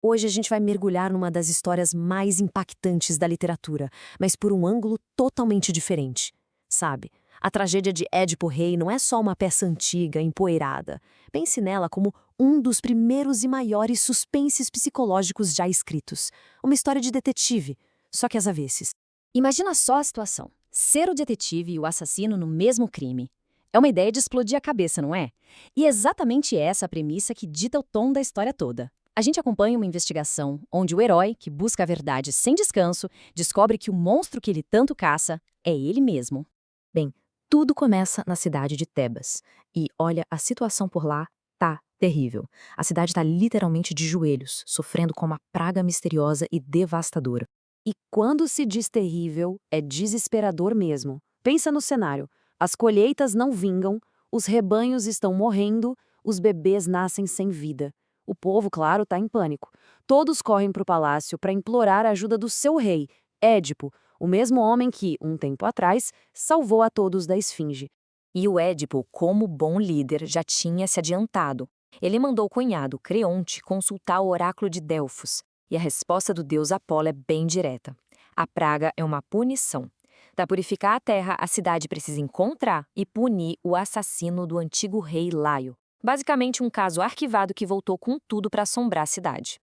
Hoje a gente vai mergulhar numa das histórias mais impactantes da literatura, mas por um ângulo totalmente diferente. Sabe, a tragédia de Édipo Rei não é só uma peça antiga, empoeirada. Pense nela como um dos primeiros e maiores suspenses psicológicos já escritos. Uma história de detetive, só que às avessas. Imagina só a situação: ser o detetive e o assassino no mesmo crime. É uma ideia de explodir a cabeça, não é? E é exatamente essa a premissa que dita o tom da história toda. A gente acompanha uma investigação onde o herói, que busca a verdade sem descanso, descobre que o monstro que ele tanto caça é ele mesmo. Bem, tudo começa na cidade de Tebas. E olha, a situação por lá tá terrível. A cidade tá literalmente de joelhos, sofrendo com uma praga misteriosa e devastadora. E quando se diz terrível, é desesperador mesmo. Pensa no cenário. As colheitas não vingam, os rebanhos estão morrendo, os bebês nascem sem vida. O povo, claro, tá em pânico. Todos correm para o palácio para implorar a ajuda do seu rei, Édipo, o mesmo homem que, um tempo atrás, salvou a todos da esfinge. E o Édipo, como bom líder, já tinha se adiantado. Ele mandou o cunhado, Creonte, consultar o oráculo de Delfos. E a resposta do deus Apolo é bem direta. A praga é uma punição. Para purificar a terra, a cidade precisa encontrar e punir o assassino do antigo rei Laio. Basicamente um caso arquivado que voltou com tudo para assombrar a cidade.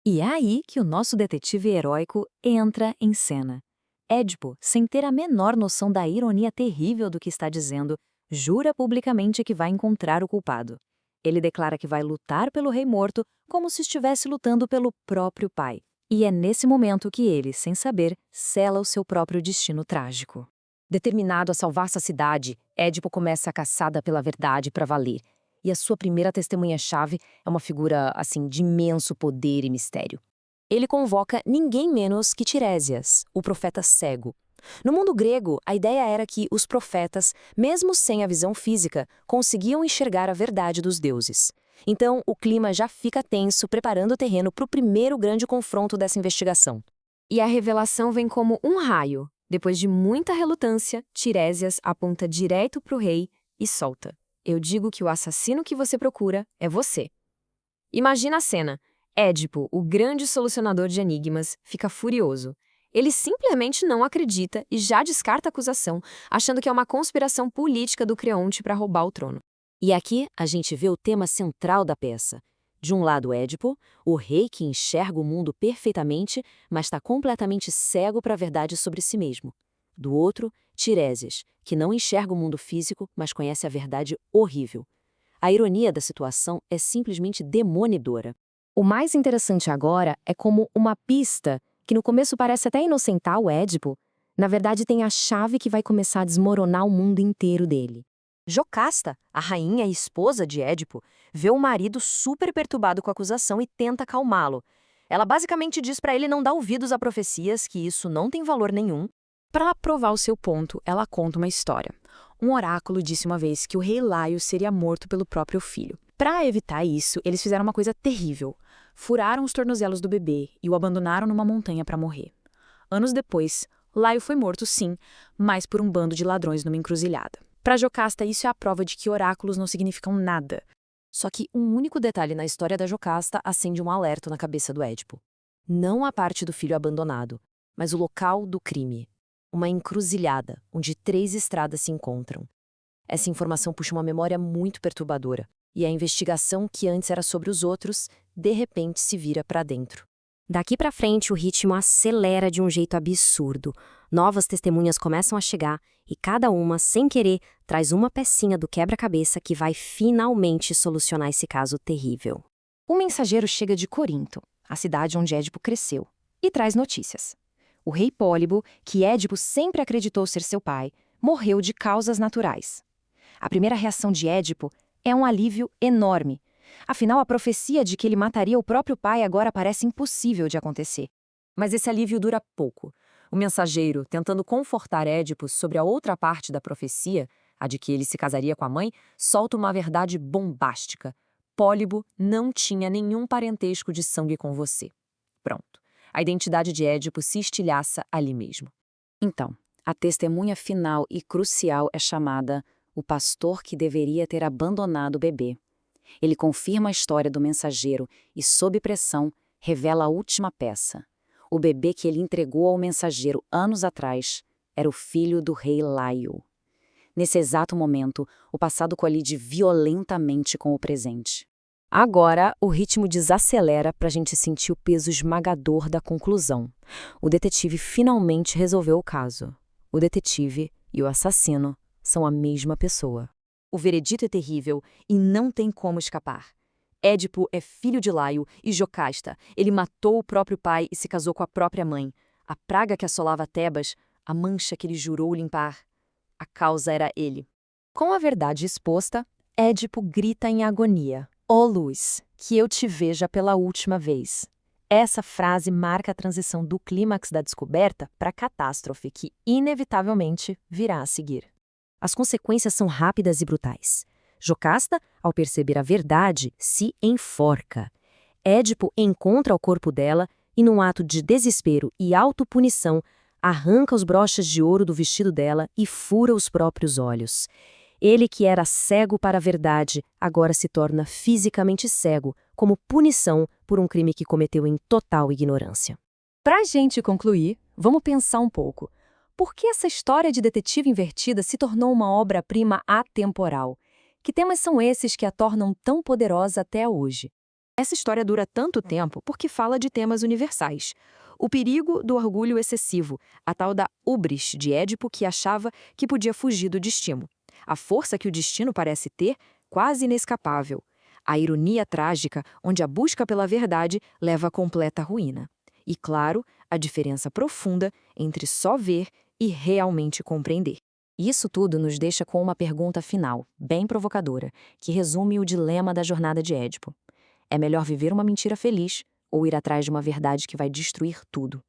E é aí que o nosso detetive heróico entra em cena. Édipo, sem ter a menor noção da ironia terrível do que está dizendo, jura publicamente que vai encontrar o culpado. Ele declara que vai lutar pelo rei morto como se estivesse lutando pelo próprio pai. E é nesse momento que ele, sem saber, sela o seu próprio destino trágico. Determinado a salvar sua cidade, Édipo começa a caçada pela verdade para valer. E a sua primeira testemunha-chave é uma figura, assim, de imenso poder e mistério. Ele convoca ninguém menos que Tiresias, o profeta cego. No mundo grego, a ideia era que os profetas, mesmo sem a visão física, conseguiam enxergar a verdade dos deuses. Então, o clima já fica tenso, preparando o terreno para o primeiro grande confronto dessa investigação. E a revelação vem como um raio. Depois de muita relutância, Tiresias aponta direto para o rei e solta: "Eu digo que o assassino que você procura é você." Imagina a cena. Édipo, o grande solucionador de enigmas, fica furioso. Ele simplesmente não acredita e já descarta a acusação, achando que é uma conspiração política do Creonte para roubar o trono. E aqui a gente vê o tema central da peça. De um lado, Édipo, o rei que enxerga o mundo perfeitamente, mas está completamente cego para a verdade sobre si mesmo. Do outro, Tiresias, que não enxerga o mundo físico, mas conhece a verdade horrível. A ironia da situação é simplesmente demonidora. O mais interessante agora é como uma pista, que no começo parece até inocentar o Édipo, na verdade tem a chave que vai começar a desmoronar o mundo inteiro dele. Jocasta, a rainha e esposa de Édipo, vê o marido super perturbado com a acusação e tenta acalmá-lo. Ela basicamente diz para ele não dar ouvidos a profecias, que isso não tem valor nenhum. Para provar o seu ponto, ela conta uma história. Um oráculo disse uma vez que o rei Laio seria morto pelo próprio filho. Para evitar isso, eles fizeram uma coisa terrível. Furaram os tornozelos do bebê e o abandonaram numa montanha para morrer. Anos depois, Laio foi morto sim, mas por um bando de ladrões numa encruzilhada. Para Jocasta, isso é a prova de que oráculos não significam nada. Só que um único detalhe na história da Jocasta acende um alerta na cabeça do Édipo. Não a parte do filho abandonado, mas o local do crime. Uma encruzilhada, onde 3 estradas se encontram. Essa informação puxa uma memória muito perturbadora, e a investigação, que antes era sobre os outros, de repente se vira para dentro. Daqui para frente, o ritmo acelera de um jeito absurdo. Novas testemunhas começam a chegar, e cada uma, sem querer, traz uma pecinha do quebra-cabeça que vai finalmente solucionar esse caso terrível. O mensageiro chega de Corinto, a cidade onde Édipo cresceu, e traz notícias. O rei Pólibo, que Édipo sempre acreditou ser seu pai, morreu de causas naturais. A primeira reação de Édipo é um alívio enorme. Afinal, a profecia de que ele mataria o próprio pai agora parece impossível de acontecer. Mas esse alívio dura pouco. O mensageiro, tentando confortar Édipo sobre a outra parte da profecia, a de que ele se casaria com a mãe, solta uma verdade bombástica. Pólibo não tinha nenhum parentesco de sangue com você. Pronto. A identidade de Édipo se estilhaça ali mesmo. Então, a testemunha final e crucial é chamada o pastor que deveria ter abandonado o bebê. Ele confirma a história do mensageiro e, sob pressão, revela a última peça. O bebê que ele entregou ao mensageiro anos atrás era o filho do rei Laio. Nesse exato momento, o passado colide violentamente com o presente. Agora, o ritmo desacelera para a gente sentir o peso esmagador da conclusão. O detetive finalmente resolveu o caso. O detetive e o assassino são a mesma pessoa. O veredito é terrível e não tem como escapar. Édipo é filho de Laio e Jocasta. Ele matou o próprio pai e se casou com a própria mãe. A praga que assolava Tebas, a mancha que ele jurou limpar. A causa era ele. Com a verdade exposta, Édipo grita em agonia: "Ó luz, que eu te veja pela última vez." Essa frase marca a transição do clímax da descoberta para a catástrofe que, inevitavelmente, virá a seguir. As consequências são rápidas e brutais. Jocasta, ao perceber a verdade, se enforca. Édipo encontra o corpo dela e, num ato de desespero e autopunição, arranca os broches de ouro do vestido dela e fura os próprios olhos. Ele, que era cego para a verdade, agora se torna fisicamente cego, como punição por um crime que cometeu em total ignorância. Para a gente concluir, vamos pensar um pouco. Por que essa história de detetive invertida se tornou uma obra-prima atemporal? Que temas são esses que a tornam tão poderosa até hoje? Essa história dura tanto tempo porque fala de temas universais. O perigo do orgulho excessivo, a tal da hubris de Édipo que achava que podia fugir do destino. A força que o destino parece ter, quase inescapável. A ironia trágica, onde a busca pela verdade leva à completa ruína. E, claro, a diferença profunda entre só ver e realmente compreender. Isso tudo nos deixa com uma pergunta final, bem provocadora, que resume o dilema da jornada de Édipo. É melhor viver uma mentira feliz ou ir atrás de uma verdade que vai destruir tudo?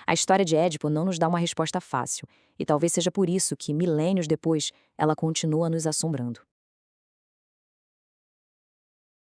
A história de Édipo não nos dá uma resposta fácil, e talvez seja por isso que, milênios depois, ela continua nos assombrando.